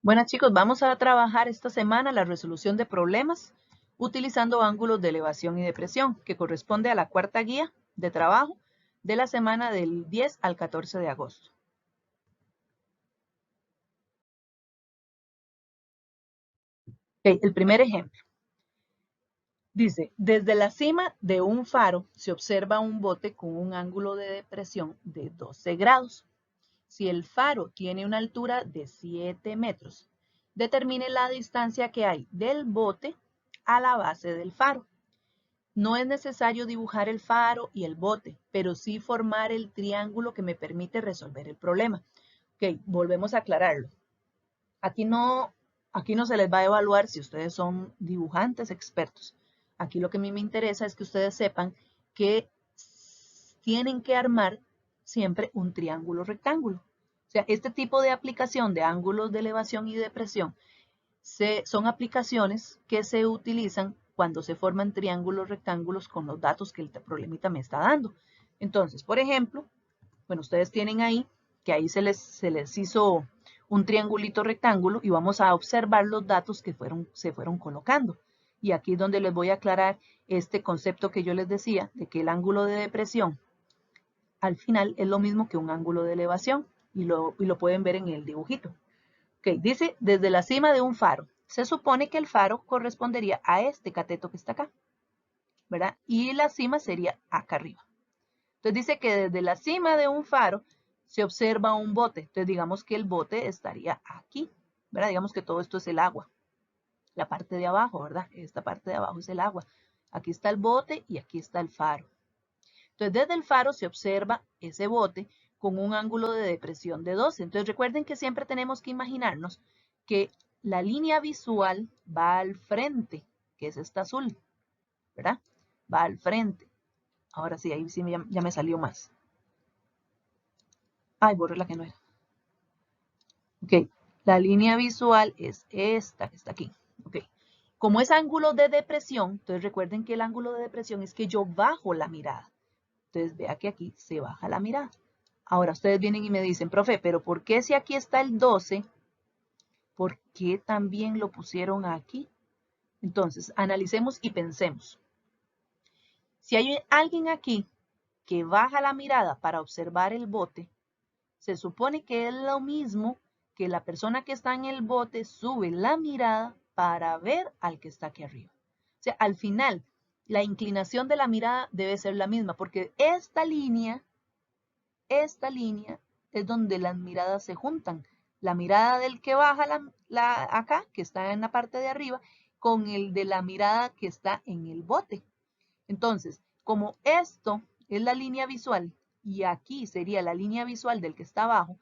Bueno, chicos, vamos a trabajar esta semana la resolución de problemas utilizando ángulos de elevación y depresión, que corresponde a la cuarta guía de trabajo de la semana del 10 al 14 de agosto. Okay, el primer ejemplo dice, desde la cima de un faro se observa un bote con un ángulo de depresión de 12 grados. Si el faro tiene una altura de 7 metros, determine la distancia que hay del bote a la base del faro. No es necesario dibujar el faro y el bote, pero sí formar el triángulo que me permite resolver el problema. Ok, volvemos a aclararlo. Aquí no, aquí no se les va a evaluar si ustedes son dibujantes expertos. Aquí lo que a mí me interesa es que ustedes sepan que tienen que armar siempre un triángulo rectángulo. O sea, este tipo de aplicación de ángulos de elevación y depresión son aplicaciones que se utilizan cuando se forman triángulos rectángulos con los datos que el problemita me está dando. Entonces, por ejemplo, bueno, ustedes tienen ahí que ahí se les hizo un triangulito rectángulo y vamos a observar los datos que se fueron colocando. Y aquí es donde les voy a aclarar este concepto que yo les decía, de que el ángulo de depresión al final es lo mismo que un ángulo de elevación y lo pueden ver en el dibujito. Ok, dice desde la cima de un faro. Se supone que el faro correspondería a este cateto que está acá, ¿verdad? Y la cima sería acá arriba. Entonces dice que desde la cima de un faro se observa un bote. Entonces digamos que el bote estaría aquí, ¿verdad? Digamos que todo esto es el agua, la parte de abajo, ¿verdad? Esta parte de abajo es el agua. Aquí está el bote y aquí está el faro. Entonces desde el faro se observa ese bote con un ángulo de depresión de 12. Entonces recuerden que siempre tenemos que imaginarnos que la línea visual va al frente, que es esta azul, ¿verdad? Va al frente. Ahora sí, ahí sí ya me salió más. Ay, borré la que no era. Ok, la línea visual es esta que está aquí. Ok, como es ángulo de depresión, entonces recuerden que el ángulo de depresión es que yo bajo la mirada. Entonces vea que aquí se baja la mirada. Ahora ustedes vienen y me dicen, profe, pero ¿por qué si aquí está el 12, por qué también lo pusieron aquí? Entonces, analicemos y pensemos. Si hay alguien aquí que baja la mirada para observar el bote, se supone que es lo mismo que la persona que está en el bote sube la mirada para ver al que está aquí arriba. O sea, al final, la inclinación de la mirada debe ser la misma, porque esta línea es donde las miradas se juntan. La mirada del que baja acá, que está en la parte de arriba, con el de la mirada que está en el bote. Entonces, como esto es la línea visual y aquí sería la línea visual del que está abajo,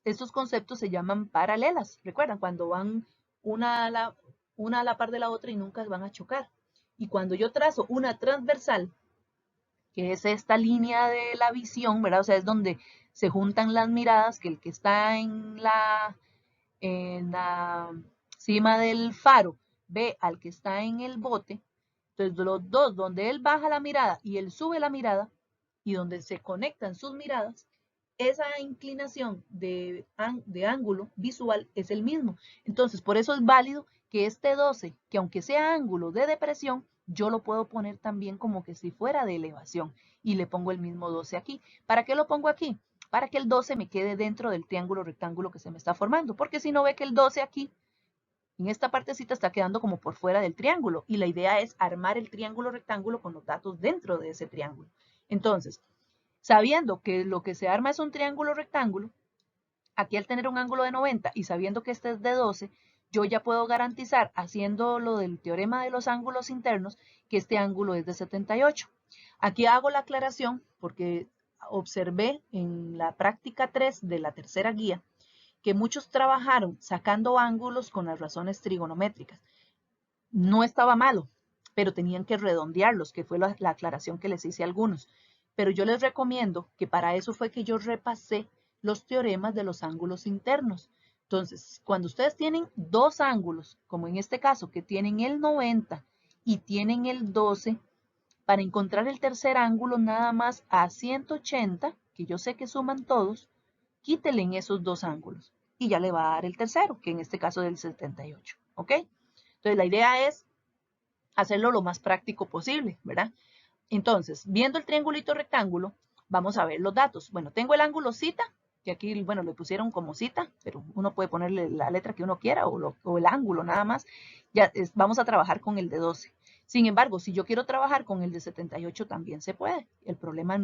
estos conceptos se llaman paralelas. ¿Recuerdan? Cuando van una a la par de la otra y nunca van a chocar. Y cuando yo trazo una transversal, que es esta línea de la visión, ¿verdad? O sea, es donde se juntan las miradas, que el que está en la cima del faro ve al que está en el bote. Entonces, los dos, donde él baja la mirada y él sube la mirada, y donde se conectan sus miradas, esa inclinación de ángulo visual es el mismo. Entonces, por eso es válido que este 12, que aunque sea ángulo de depresión, yo lo puedo poner también como que si fuera de elevación y le pongo el mismo 12 aquí. ¿Para qué lo pongo aquí? Para que el 12 me quede dentro del triángulo rectángulo que se me está formando, porque si no ve que el 12 aquí, en esta partecita está quedando como por fuera del triángulo y la idea es armar el triángulo rectángulo con los datos dentro de ese triángulo. Entonces, sabiendo que lo que se arma es un triángulo rectángulo, aquí al tener un ángulo de 90 y sabiendo que este es de 12, yo ya puedo garantizar, haciendo lo del teorema de los ángulos internos, que este ángulo es de 78. Aquí hago la aclaración porque observé en la práctica 3 de la tercera guía que muchos trabajaron sacando ángulos con las razones trigonométricas. No estaba malo, pero tenían que redondearlos, que fue la aclaración que les hice a algunos. Pero yo les recomiendo que para eso fue que yo repasé los teoremas de los ángulos internos. Entonces, cuando ustedes tienen dos ángulos, como en este caso, que tienen el 90 y tienen el 12, para encontrar el tercer ángulo nada más a 180, que yo sé que suman todos, quítenle en esos dos ángulos. y ya le va a dar el tercero, que en este caso es el 78, ¿ok? Entonces la idea es hacerlo lo más práctico posible, ¿verdad? Entonces, viendo el triangulito rectángulo, vamos a ver los datos. Bueno, tengo el ángulo cita, que aquí, bueno, le pusieron como cita, pero uno puede ponerle la letra que uno quiera o el ángulo nada más. Ya vamos a trabajar con el de 12. Sin embargo, si yo quiero trabajar con el de 78, también se puede. El problema,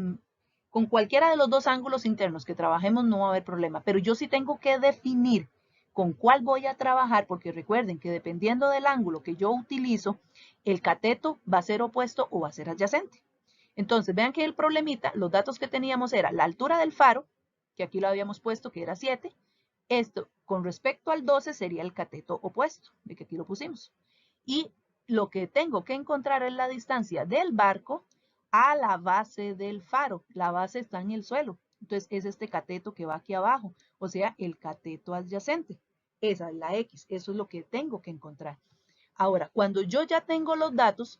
con cualquiera de los dos ángulos internos que trabajemos no va a haber problema, pero yo sí tengo que definir con cuál voy a trabajar, porque recuerden que dependiendo del ángulo que yo utilizo, el cateto va a ser opuesto o va a ser adyacente. Entonces, vean que el problemita, los datos que teníamos era la altura del faro, que aquí lo habíamos puesto, que era 7. Esto, con respecto al 12, sería el cateto opuesto, de que aquí lo pusimos. Y lo que tengo que encontrar es la distancia del barco a la base del faro. La base está en el suelo. Entonces, es este cateto que va aquí abajo, o sea, el cateto adyacente. Esa es la X, eso es lo que tengo que encontrar. Ahora, cuando yo ya tengo los datos,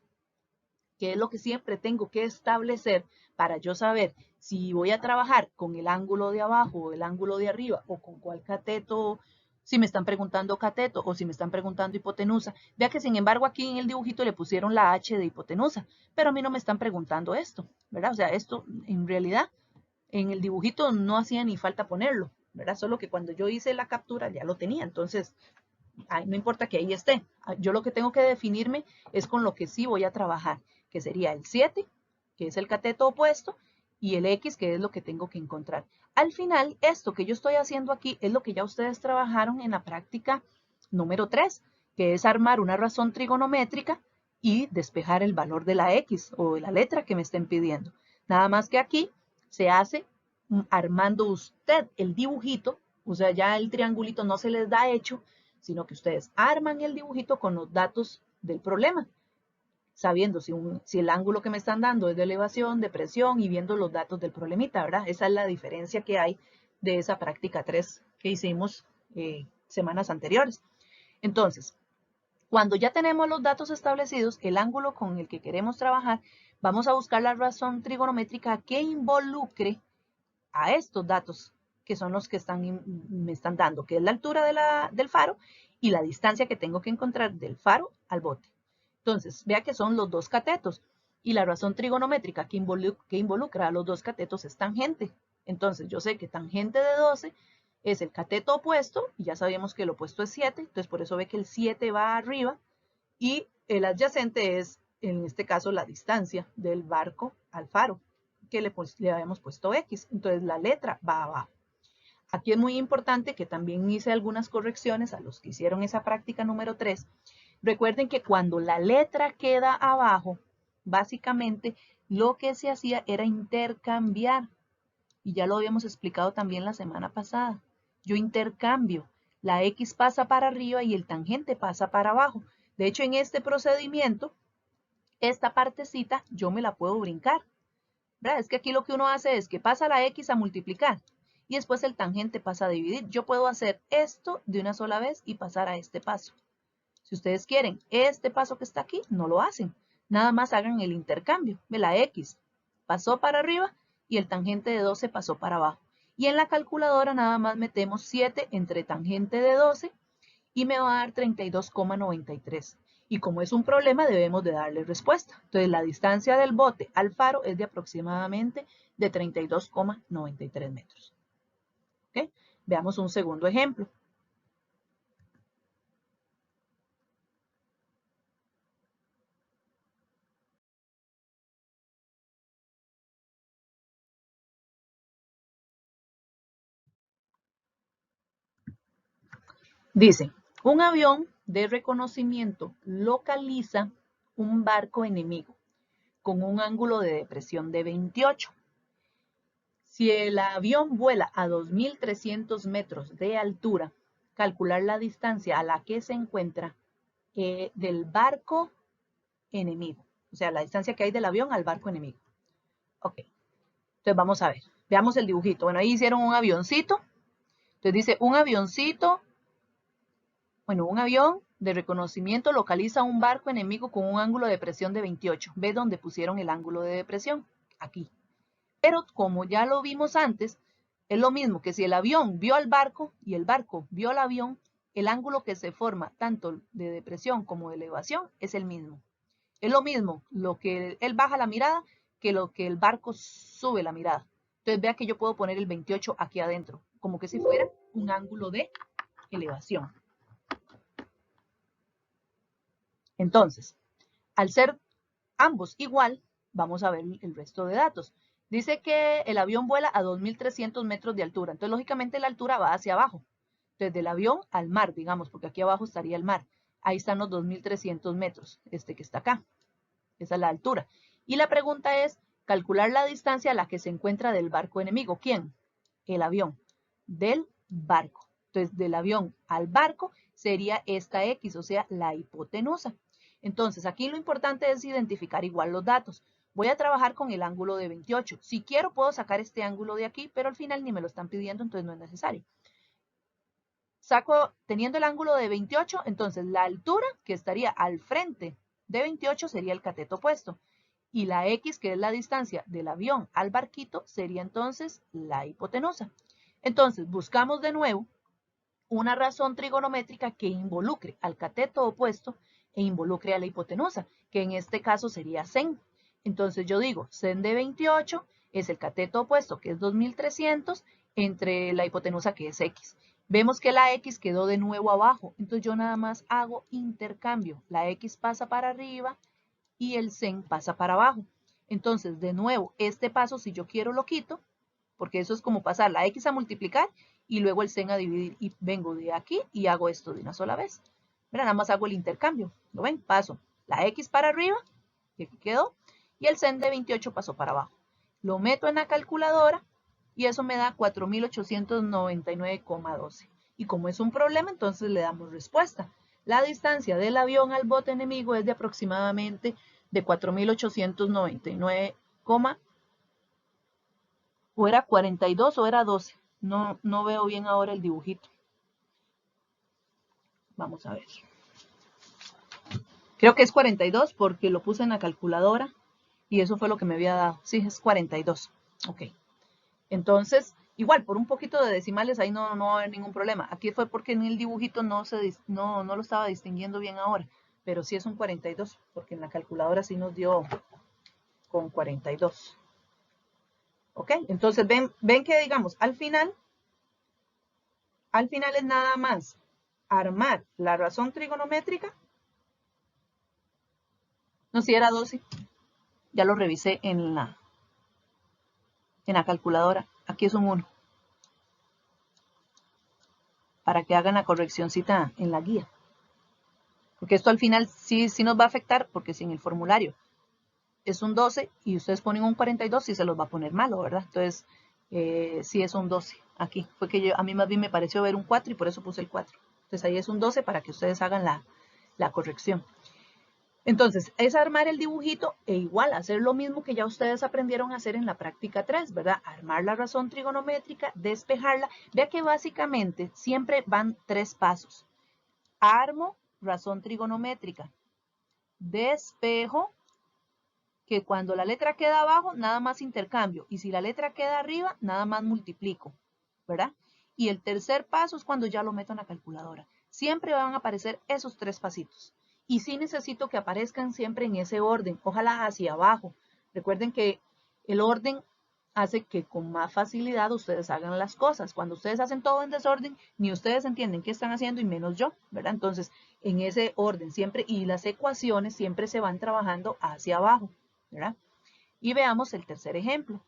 que es lo que siempre tengo que establecer para yo saber si voy a trabajar con el ángulo de abajo o el ángulo de arriba o con cuál cateto, si me están preguntando cateto o si me están preguntando hipotenusa. Vea que sin embargo aquí en el dibujito le pusieron la H de hipotenusa, pero a mí no me están preguntando esto, ¿verdad? O sea, esto en realidad en el dibujito no hacía ni falta ponerlo, ¿verdad? Solo que cuando yo hice la captura ya lo tenía, entonces no importa que ahí esté. Yo lo que tengo que definirme es con lo que sí voy a trabajar, que sería el 7, que es el cateto opuesto, y el X, que es lo que tengo que encontrar. Al final, esto que yo estoy haciendo aquí es lo que ya ustedes trabajaron en la práctica número 3, que es armar una razón trigonométrica y despejar el valor de la X o de la letra que me estén pidiendo. Nada más que aquí se hace armando usted el dibujito, o sea, ya el triangulito no se les da hecho, sino que ustedes arman el dibujito con los datos del problema, sabiendo si el ángulo que me están dando es de elevación, de presión y viendo los datos del problemita, ¿verdad? Esa es la diferencia que hay de esa práctica 3 que hicimos semanas anteriores. Entonces, cuando ya tenemos los datos establecidos, el ángulo con el que queremos trabajar, vamos a buscar la razón trigonométrica que involucre a estos datos que son los que me están dando, que es la altura del faro y la distancia que tengo que encontrar del faro al bote. Entonces, vea que son los dos catetos y la razón trigonométrica que involucra a los dos catetos es tangente. Entonces, yo sé que tangente de 12 es el cateto opuesto y ya sabíamos que el opuesto es 7, entonces por eso ve que el 7 va arriba y el adyacente es, en este caso, la distancia del barco al faro, que le habíamos puesto X. Entonces la letra va abajo. Aquí es muy importante que también hice algunas correcciones a los que hicieron esa práctica número 3. Recuerden que cuando la letra queda abajo, básicamente lo que se hacía era intercambiar. Y ya lo habíamos explicado también la semana pasada. Yo intercambio. La X pasa para arriba y el tangente pasa para abajo. De hecho, en este procedimiento, esta partecita yo me la puedo brincar. ¿Verdad? Es que aquí lo que uno hace es que pasa la X a multiplicar y después el tangente pasa a dividir. Yo puedo hacer esto de una sola vez y pasar a este paso. Si ustedes quieren este paso que está aquí, no lo hacen. Nada más hagan el intercambio. Ve, la X pasó para arriba y el tangente de 12 pasó para abajo. Y en la calculadora nada más metemos 7 entre tangente de 12 y me va a dar 32,93. Y como es un problema, debemos de darle respuesta. Entonces, la distancia del bote al faro es de aproximadamente de 32,93 metros. ¿Okay? Veamos un segundo ejemplo. Dice, un avión de reconocimiento localiza un barco enemigo con un ángulo de depresión de 28. Si el avión vuela a 2.300 metros de altura, calcular la distancia a la que se encuentra del barco enemigo. O sea, la distancia que hay del avión al barco enemigo. Ok, entonces vamos a ver. Veamos el dibujito. Bueno, ahí hicieron un avioncito. Entonces dice, un avioncito, bueno, un avión de reconocimiento localiza un barco enemigo con un ángulo de depresión de 28. ¿Ve dónde pusieron el ángulo de depresión? Aquí. Pero como ya lo vimos antes, Es lo mismo que si el avión vio al barco y el barco vio al avión, el ángulo que se forma tanto de depresión como de elevación es el mismo. Es lo mismo lo que él baja la mirada que lo que el barco sube la mirada. Entonces vea que yo puedo poner el 28 aquí adentro, como que si fuera un ángulo de elevación. Entonces, al ser ambos igual, vamos a ver el resto de datos. Dice que el avión vuela a 2.300 metros de altura. Entonces, lógicamente, la altura va hacia abajo. Entonces, del avión al mar, digamos, porque aquí abajo estaría el mar. Ahí están los 2.300 metros, este que está acá. Esa es la altura. Y la pregunta es, calcular la distancia a la que se encuentra del barco enemigo. ¿Quién? El avión. Del barco. Entonces, del avión al barco sería esta X, o sea, la hipotenusa. Entonces, aquí lo importante es identificar igual los datos. Voy a trabajar con el ángulo de 28. Si quiero, puedo sacar este ángulo de aquí, pero al final ni me lo están pidiendo, entonces no es necesario. Saco, teniendo el ángulo de 28, entonces la altura que estaría al frente de 28 sería el cateto opuesto. Y la X, que es la distancia del avión al barquito, sería entonces la hipotenusa. Entonces, buscamos de nuevo una razón trigonométrica que involucre al cateto opuesto e involucre a la hipotenusa, que en este caso sería sen. Entonces yo digo, sen de 28 es el cateto opuesto, que es 2.300, entre la hipotenusa, que es x. Vemos que la x quedó de nuevo abajo, entonces yo nada más hago intercambio. La x pasa para arriba y el sen pasa para abajo. Entonces, de nuevo, este paso, si yo quiero, lo quito, porque eso es como pasar la x a multiplicar y luego el sen a dividir. Y vengo de aquí y hago esto de una sola vez. Mira, nada más hago el intercambio. ¿Lo ven? Paso la x para arriba, que aquí quedó, y el sen de 28 pasó para abajo. Lo meto en la calculadora y eso me da 4.899,12. Y como es un problema, entonces le damos respuesta. La distancia del avión al bote enemigo es de aproximadamente de 4.899, o era 42 o era 12. No veo bien ahora el dibujito. Vamos a ver. Creo que es 42 porque lo puse en la calculadora y eso fue lo que me había dado. Sí, es 42. Ok. Entonces, igual, por un poquito de decimales ahí no va a haber ningún problema. Aquí fue porque en el dibujito no lo estaba distinguiendo bien ahora. Pero sí es un 42 porque en la calculadora sí nos dio con 42. Ok, entonces ven que digamos, al final es nada más armar la razón trigonométrica. No, si era 12. Ya lo revisé en la calculadora. Aquí es un 1. Para que hagan la correccióncita en la guía. Porque esto al final sí nos va a afectar, porque si en el formulario es un 12 y ustedes ponen un 42, sí se los va a poner malo, ¿verdad? Entonces, sí es un 12. Aquí fue que a mí más bien me pareció ver un 4 y por eso puse el 4. Entonces ahí es un 12 para que ustedes hagan la corrección. Entonces, es armar el dibujito e igual hacer lo mismo que ya ustedes aprendieron a hacer en la práctica 3, ¿verdad? Armar la razón trigonométrica, despejarla. Vea que básicamente siempre van 3 pasos. Armo razón trigonométrica. Despejo, que cuando la letra queda abajo, nada más intercambio. Y si la letra queda arriba, nada más multiplico, ¿verdad? Y el tercer paso es cuando ya lo meto en la calculadora. Siempre van a aparecer esos 3 pasitos. Y sí necesito que aparezcan siempre en ese orden, ojalá hacia abajo. Recuerden que el orden hace que con más facilidad ustedes hagan las cosas. Cuando ustedes hacen todo en desorden, ni ustedes entienden qué están haciendo y menos yo, ¿verdad? Entonces, en ese orden siempre, y las ecuaciones siempre se van trabajando hacia abajo, ¿verdad? Y veamos el tercer ejemplo.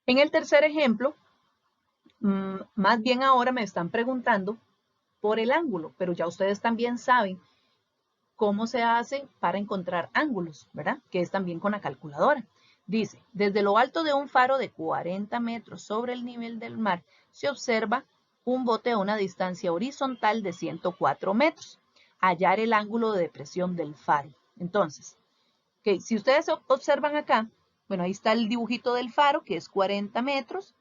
En el tercer ejemplo, más bien ahora me están preguntando por el ángulo, pero ya ustedes también saben cómo se hace para encontrar ángulos, ¿verdad? Que es también con la calculadora. Dice, desde lo alto de un faro de 40 metros sobre el nivel del mar, se observa un bote a una distancia horizontal de 104 metros. Hallar el ángulo de depresión del faro. Entonces, okay, si ustedes observan acá, bueno, ahí está el dibujito del faro, que es 40 metros.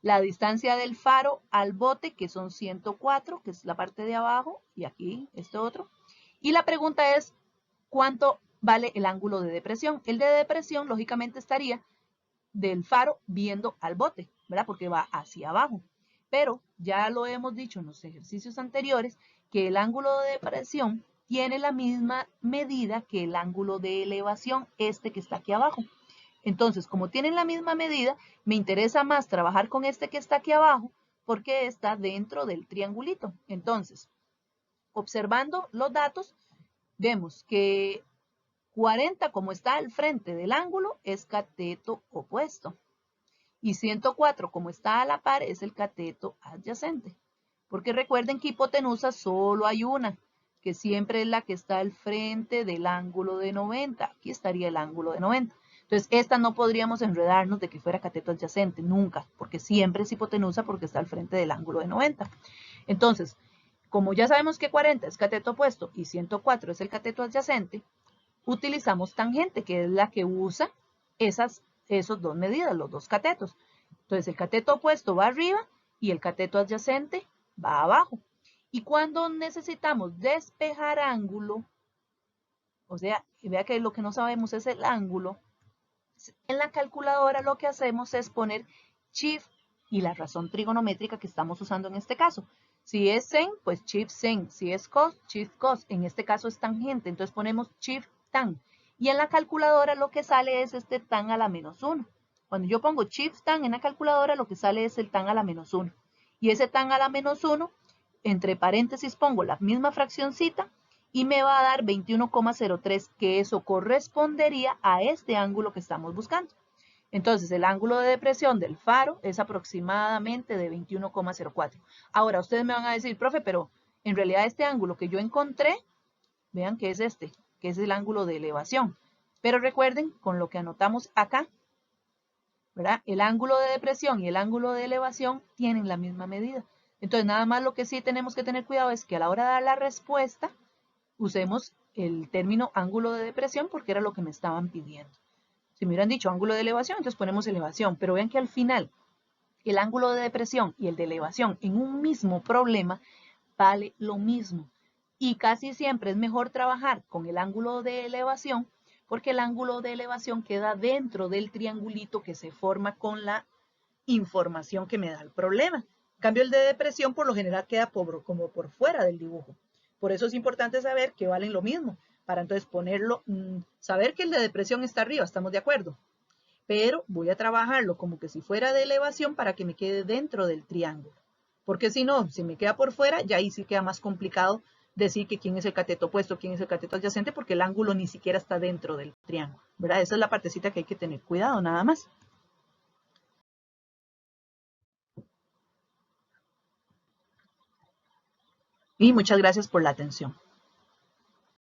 la distancia del faro al bote, que son 104, que es la parte de abajo, y aquí este otro. Y la pregunta es, ¿cuánto vale el ángulo de depresión? El de depresión, lógicamente, estaría del faro viendo al bote, ¿verdad? Porque va hacia abajo. Pero ya lo hemos dicho en los ejercicios anteriores, que el ángulo de depresión tiene la misma medida que el ángulo de elevación, este que está aquí abajo. Entonces, como tienen la misma medida, me interesa más trabajar con este que está aquí abajo porque está dentro del triangulito. Entonces, observando los datos, vemos que 40, como está al frente del ángulo, es cateto opuesto. Y 104, como está a la par, es el cateto adyacente. Porque recuerden que hipotenusa solo hay una, que siempre es la que está al frente del ángulo de 90. Aquí estaría el ángulo de 90. Entonces, esta no podríamos enredarnos de que fuera cateto adyacente, nunca, porque siempre es hipotenusa porque está al frente del ángulo de 90. Entonces, como ya sabemos que 40 es cateto opuesto y 104 es el cateto adyacente, utilizamos tangente, que es la que usa esos dos medidas, los dos catetos. Entonces, el cateto opuesto va arriba y el cateto adyacente va abajo. Y cuando necesitamos despejar ángulo, o sea, vea que lo que no sabemos es el ángulo, en la calculadora lo que hacemos es poner shift y la razón trigonométrica que estamos usando en este caso. Si es sen, pues shift sen. Si es cos, shift cos. En este caso es tangente, entonces ponemos shift tan. Y en la calculadora lo que sale es este tan a la menos 1. Cuando yo pongo shift tan en la calculadora, lo que sale es el tan a la menos 1. Y ese tan a la menos 1, entre paréntesis pongo la misma fraccioncita y me va a dar 21,03, que eso correspondería a este ángulo que estamos buscando. Entonces, el ángulo de depresión del faro es aproximadamente de 21,04. Ahora, ustedes me van a decir, profe, pero en realidad este ángulo que yo encontré, vean que es este, que es el ángulo de elevación. Pero recuerden, con lo que anotamos acá, ¿verdad? El ángulo de depresión y el ángulo de elevación tienen la misma medida. Entonces, nada más lo que sí tenemos que tener cuidado es que a la hora de dar la respuesta, usemos el término ángulo de depresión porque era lo que me estaban pidiendo. Si me hubieran dicho ángulo de elevación, entonces ponemos elevación. Pero vean que al final, el ángulo de depresión y el de elevación en un mismo problema vale lo mismo. Y casi siempre es mejor trabajar con el ángulo de elevación porque el ángulo de elevación queda dentro del triangulito que se forma con la información que me da el problema. En cambio, el de depresión por lo general queda como por fuera del dibujo. Por eso es importante saber que valen lo mismo, para entonces ponerlo, saber que el de depresión está arriba, estamos de acuerdo. Pero voy a trabajarlo como que si fuera de elevación para que me quede dentro del triángulo. Porque si no, si me queda por fuera, ya ahí sí queda más complicado decir que quién es el cateto opuesto, quién es el cateto adyacente, porque el ángulo ni siquiera está dentro del triángulo, ¿verdad? Esa es la partecita que hay que tener cuidado, nada más. Y muchas gracias por la atención.